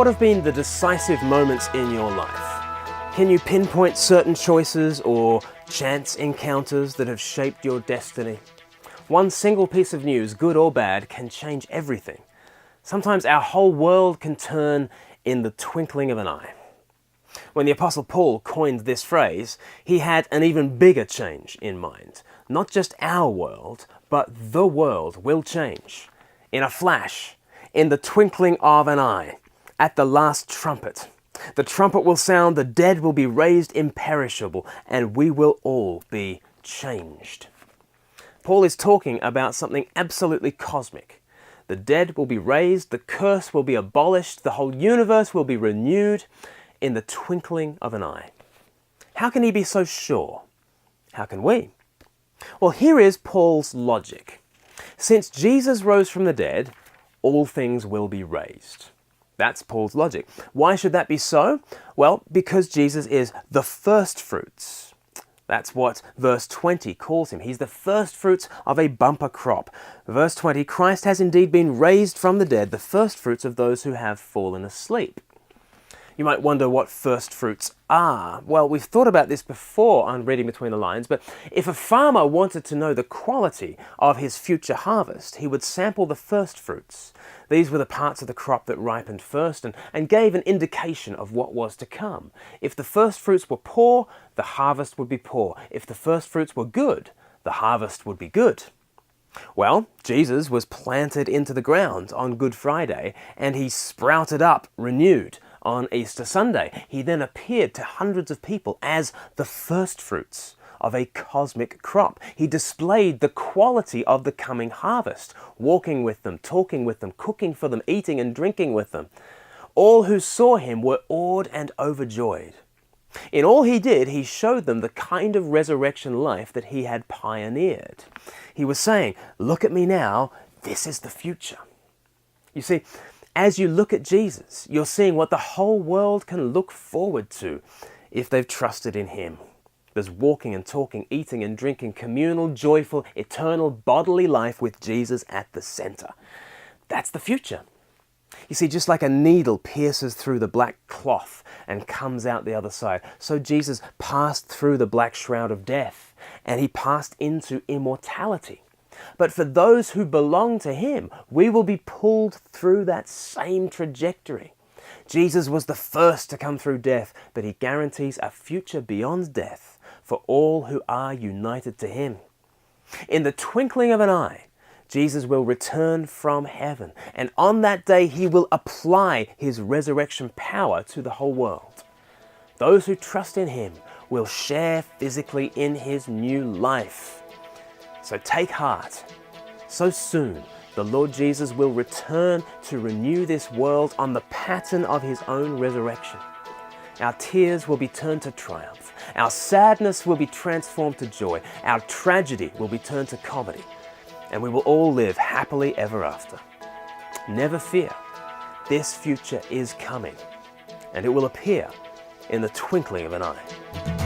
What have been the decisive moments in your life? Can you pinpoint certain choices or chance encounters that have shaped your destiny? One single piece of news, good or bad, can change everything. Sometimes our whole world can turn in the twinkling of an eye. When the Apostle Paul coined this phrase, he had an even bigger change in mind. Not just our world, but the world will change. In a flash, in the twinkling of an eye, at the last trumpet. The trumpet will sound, the dead will be raised imperishable, and we will all be changed. Paul is talking about something absolutely cosmic. The dead will be raised, the curse will be abolished, the whole universe will be renewed in the twinkling of an eye. How can he be so sure? How can we? Well, here is Paul's logic. Since Jesus rose from the dead, all things will be raised. That's Paul's logic. Why should that be so? Well, because Jesus is the first fruits. That's what verse 20 calls him. He's the first fruits of a bumper crop. Verse 20, Christ has indeed been raised from the dead, the first fruits of those who have fallen asleep. You might wonder what first fruits are. Well, we've thought about this before on Reading Between the Lines, but if a farmer wanted to know the quality of his future harvest, he would sample the first fruits. These were the parts of the crop that ripened first and gave an indication of what was to come. If the first fruits were poor, the harvest would be poor. If the first fruits were good, the harvest would be good. Well, Jesus was planted into the ground on Good Friday, and he sprouted up, renewed, on Easter Sunday. He then appeared to hundreds of people as the first fruits of a cosmic crop. He displayed the quality of the coming harvest, walking with them, talking with them, cooking for them, eating and drinking with them. All who saw him were awed and overjoyed. In all he did, he showed them the kind of resurrection life that he had pioneered. He was saying, look at me now, this is the future. You see, as you look at Jesus, you're seeing what the whole world can look forward to if they've trusted in him. There's walking and talking, eating and drinking, communal, joyful, eternal, bodily life with Jesus at the center. That's the future. You see, just like a needle pierces through the black cloth and comes out the other side, so Jesus passed through the black shroud of death and he passed into immortality. But for those who belong to him, we will be pulled through that same trajectory. Jesus was the first to come through death, but he guarantees a future beyond death for all who are united to him. In the twinkling of an eye, Jesus will return from heaven, and on that day he will apply his resurrection power to the whole world. Those who trust in him will share physically in his new life. So take heart. So soon, the Lord Jesus will return to renew this world on the pattern of his own resurrection. Our tears will be turned to triumph. Our sadness will be transformed to joy. Our tragedy will be turned to comedy. And we will all live happily ever after. Never fear. This future is coming, and it will appear in the twinkling of an eye.